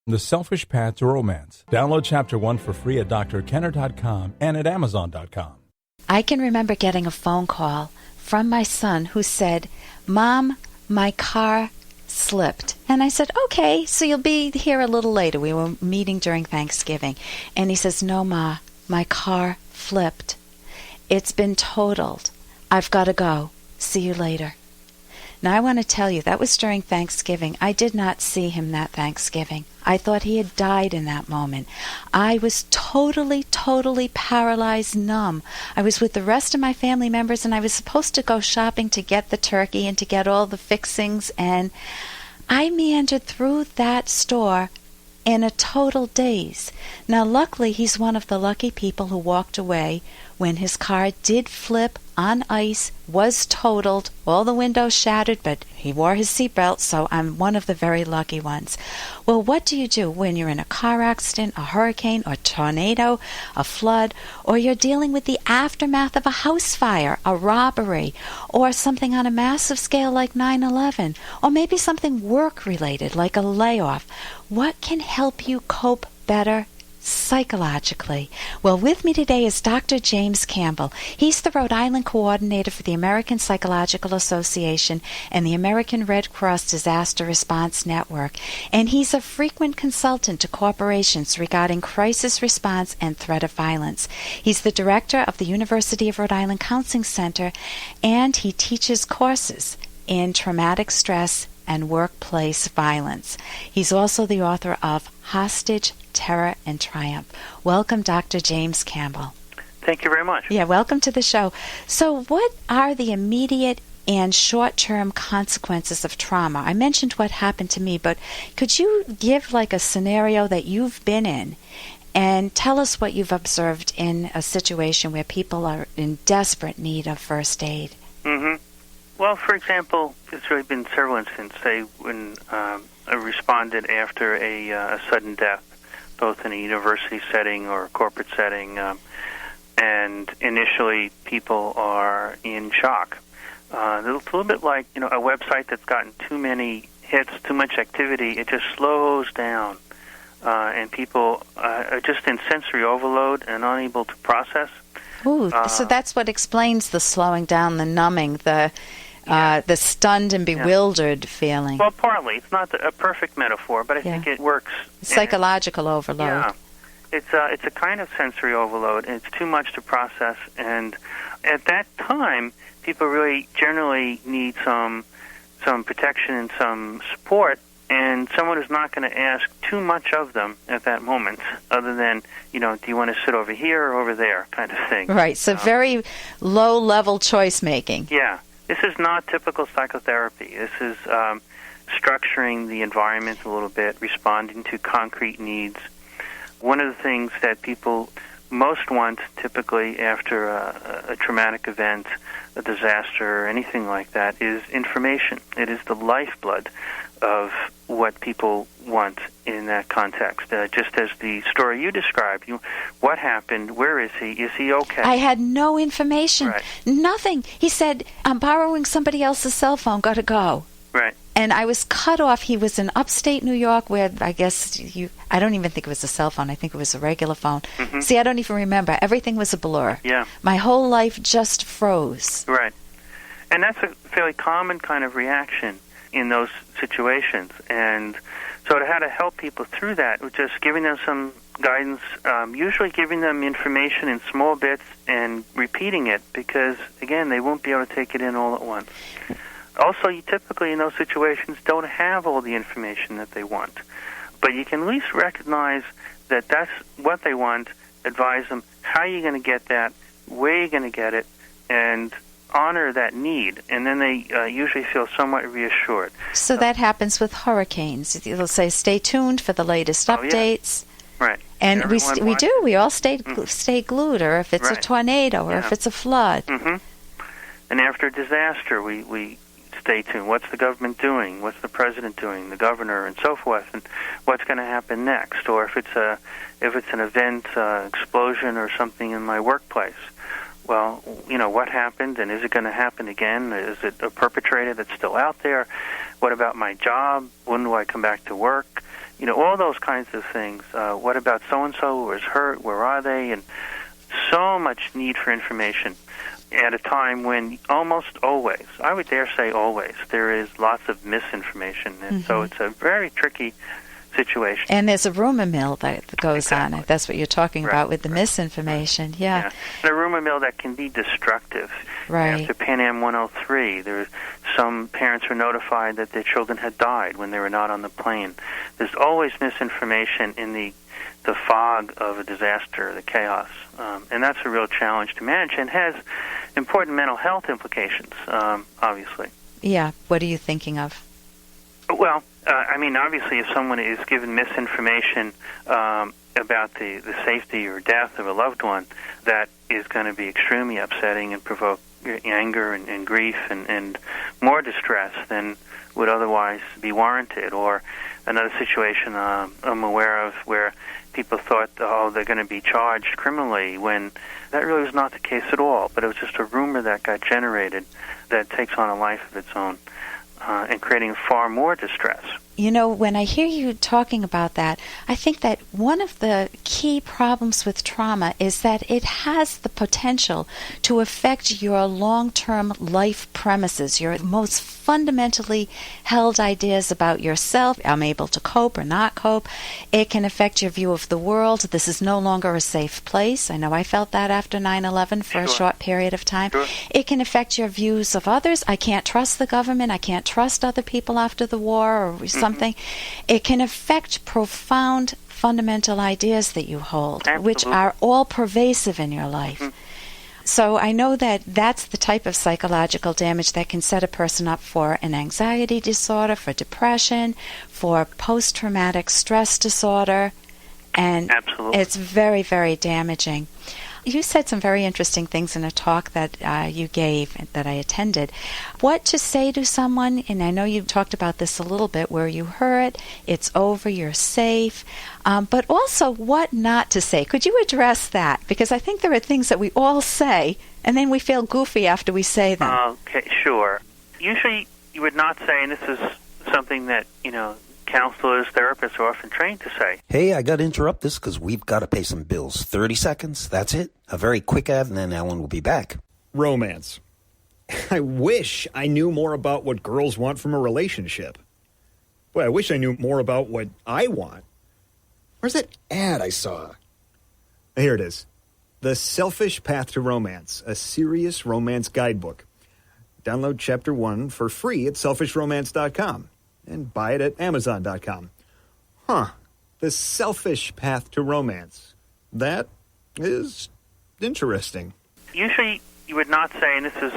The Selfish Path to Romance. Download Chapter 1 for free at drkenner.com and at amazon.com. I can remember getting a phone call from my son who said, "Mom, my car slipped." And I said, "Okay, so you'll be here a little later." We were meeting during Thanksgiving. And he says, "No, Ma, my car flipped. It's been totaled. I've got to go. See you later." Now, I want to tell you, that was during Thanksgiving. I did not see him that Thanksgiving. I thought he had died in that moment. I was totally paralyzed, numb. I was with the rest of my family members, and I was supposed to go shopping to get the turkey and to get all the fixings, and I meandered through that store in a total daze. Now, luckily, he's one of the lucky people who walked away when his car did flip on ice, was totaled, all the windows shattered, but he wore his seatbelt, so I'm one of the very lucky ones. Well, what do you do when you're in a car accident, a hurricane, a tornado, a flood, or you're dealing with the aftermath of a house fire, a robbery, or something on a massive scale like 9/11, or maybe something work-related like a layoff? What can help you cope better psychologically? Well, with me today is Dr. James Campbell. He's the Rhode Island coordinator for the American Psychological Association and the American Red Cross Disaster Response Network, and he's a frequent consultant to corporations regarding crisis response and threat of violence. He's the director of the University of Rhode Island Counseling Center, and he teaches courses in traumatic stress and workplace violence. He's also the author of Hostage, Terror, and Triumph. Welcome, Dr. James Campbell. Thank you very much. Yeah, welcome to the show. So what are the immediate and short-term consequences of trauma? I mentioned what happened to me, but could you give like a scenario that you've been in and tell us what you've observed in a situation where people are in desperate need of first aid? Mm-hmm. Well, for example, there's really been several instances, say, when I responded after a sudden death, both in a university setting or a corporate setting, and initially people are in shock. It's a little bit like, a website that's gotten too many hits, too much activity, it just slows down, and people are just in sensory overload and unable to process. Ooh, so that's what explains the slowing down, the numbing, the stunned and bewildered feeling. Well, partly. It's not a perfect metaphor, but I think it works. Psychological overload. Yeah. It's a kind of sensory overload, and it's too much to process. And at that time, people really generally need some protection and some support, and someone is not going to ask too much of them at that moment, other than, do you want to sit over here or over there kind of thing. Right, so very low-level choice-making. Yeah. This is not typical psychotherapy. This is structuring the environment a little bit, responding to concrete needs. One of the things that people most want typically after a traumatic event, a disaster, or anything like that is information. It is the lifeblood of what people want in that context. Just as the story you described, what happened, where is he okay? I had no information, right. Nothing. He said, "I'm borrowing somebody else's cell phone, gotta go." Right. And I was cut off. He was in upstate New York where I guess I don't even think it was a cell phone. I think it was a regular phone. Mm-hmm. See, I don't even remember. Everything was a blur. Yeah. My whole life just froze. Right. And that's a fairly common kind of reaction in those situations. And so how to help people through that, just giving them some guidance, usually giving them information in small bits and repeating it, because, again, they won't be able to take it in all at once. Also, you typically in those situations don't have all the information that they want. But you can at least recognize that that's what they want, advise them how you're going to get that, where you're going to get it, and honor that need, and then they usually feel somewhat reassured. So that happens with hurricanes. They'll say, "Stay tuned for the latest updates." Yeah. Right. And we do. We all stay glued, or if it's a tornado, or if it's a flood. Mm-hmm. And after a disaster, we stay tuned. What's the government doing? What's the president doing? The governor, and so forth. And what's going to happen next? Or if it's an event, explosion, or something in my workplace. Well, what happened, and is it going to happen again? Is it a perpetrator that's still out there? What about my job? When do I come back to work? all those kinds of things. What about so-and-so who is hurt? Where are they? And so much need for information at a time when almost always, I would dare say always, there is lots of misinformation. And so it's a very tricky situation. And there's a rumor mill that goes Exactly. on. That's what you're talking about with the misinformation. Yeah. And a rumor mill that can be destructive. Right. After Pan Am 103, some parents were notified that their children had died when they were not on the plane. There's always misinformation in the fog of a disaster, the chaos. And that's a real challenge to manage and has important mental health implications, obviously. Yeah. What are you thinking of? Well, obviously, if someone is given misinformation about the safety or death of a loved one, that is going to be extremely upsetting and provoke anger and grief and more distress than would otherwise be warranted. Or another situation I'm aware of where people thought, they're going to be charged criminally, when that really was not the case at all. But it was just a rumor that got generated that takes on a life of its own and creating far more distress. When I hear you talking about that, I think that one of the key problems with trauma is that it has the potential to affect your long-term life premises, your most fundamentally held ideas about yourself. I'm able to cope or not cope. It can affect your view of the world. This is no longer a safe place. I know I felt that after 9/11 for a short period of time. Sure. It can affect your views of others. I can't trust the government. I can't trust other people after the war or something. It can affect profound fundamental ideas that you hold, Absolutely. which are all pervasive in your life. So I know that that's the type of psychological damage that can set a person up for an anxiety disorder, for depression, for post-traumatic stress disorder, and Absolutely. it's very, very damaging. You said some very interesting things in a talk that you gave, that I attended. What to say to someone, and I know you talked about this a little bit, where you hurt, it's over, you're safe, but also what not to say. Could you address that? Because I think there are things that we all say, and then we feel goofy after we say them. Okay, sure. Usually you would not say, and this is something that, counselors, therapists are often trained to say. Hey, I got to interrupt this because we've got to pay some bills. 30 seconds, that's it. A very quick ad, and then Ellen will be back. Romance. I wish I knew more about what girls want from a relationship. Boy, I wish I knew more about what I want. Where's that ad I saw? Here it is. The Selfish Path to Romance, a serious romance guidebook. Download Chapter 1 for free at selfishromance.com. And buy it at Amazon.com. The Selfish Path to Romance. That is interesting. Usually you would not say, and this is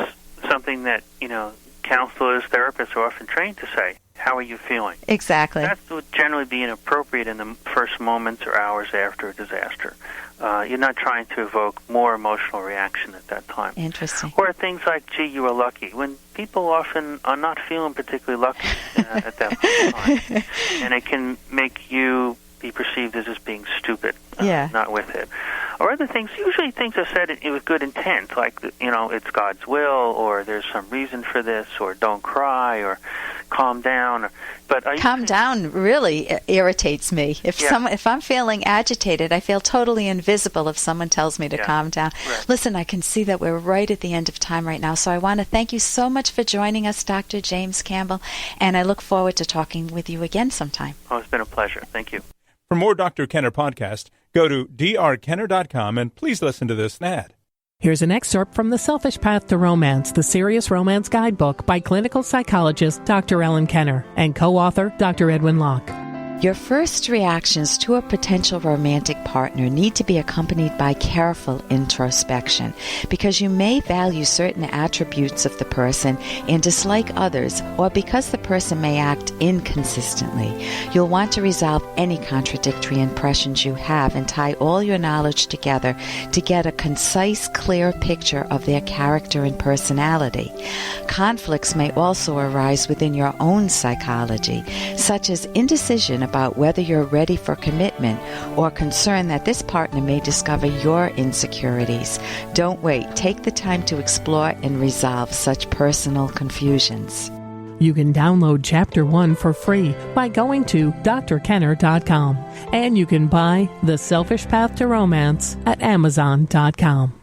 something that, counselors, therapists are often trained to say, how are you feeling? Exactly. That would generally be inappropriate in the first moments or hours after a disaster. You're not trying to evoke more emotional reaction at that time. Interesting. Or things like, gee, you were lucky, when people often are not feeling particularly lucky at that point in time. And it can make you be perceived as just being stupid, not with it. Or other things, usually things are said with good intent, like, it's God's will, or there's some reason for this, or don't cry, or calm down. But calm down really irritates me. If I'm feeling agitated, I feel totally invisible if someone tells me to calm down. Right. Listen, I can see that we're right at the end of time right now, so I want to thank you so much for joining us, Dr. James Campbell, and I look forward to talking with you again sometime. Oh, it's been a pleasure. Thank you. For more Dr. Kenner podcast, go to drkenner.com and please listen to this ad. Here's an excerpt from The Selfish Path to Romance, the Serious Romance Guidebook by clinical psychologist Dr. Ellen Kenner and co-author Dr. Edwin Locke. Your first reactions to a potential romantic partner need to be accompanied by careful introspection, because you may value certain attributes of the person and dislike others, or because the person may act inconsistently. You'll want to resolve any contradictory impressions you have and tie all your knowledge together to get a concise, clear picture of their character and personality. Conflicts may also arise within your own psychology, such as indecision about whether you're ready for commitment or concern that this partner may discover your insecurities. Don't wait. Take the time to explore and resolve such personal confusions. You can download Chapter 1 for free by going to drkenner.com. And you can buy The Selfish Path to Romance at amazon.com.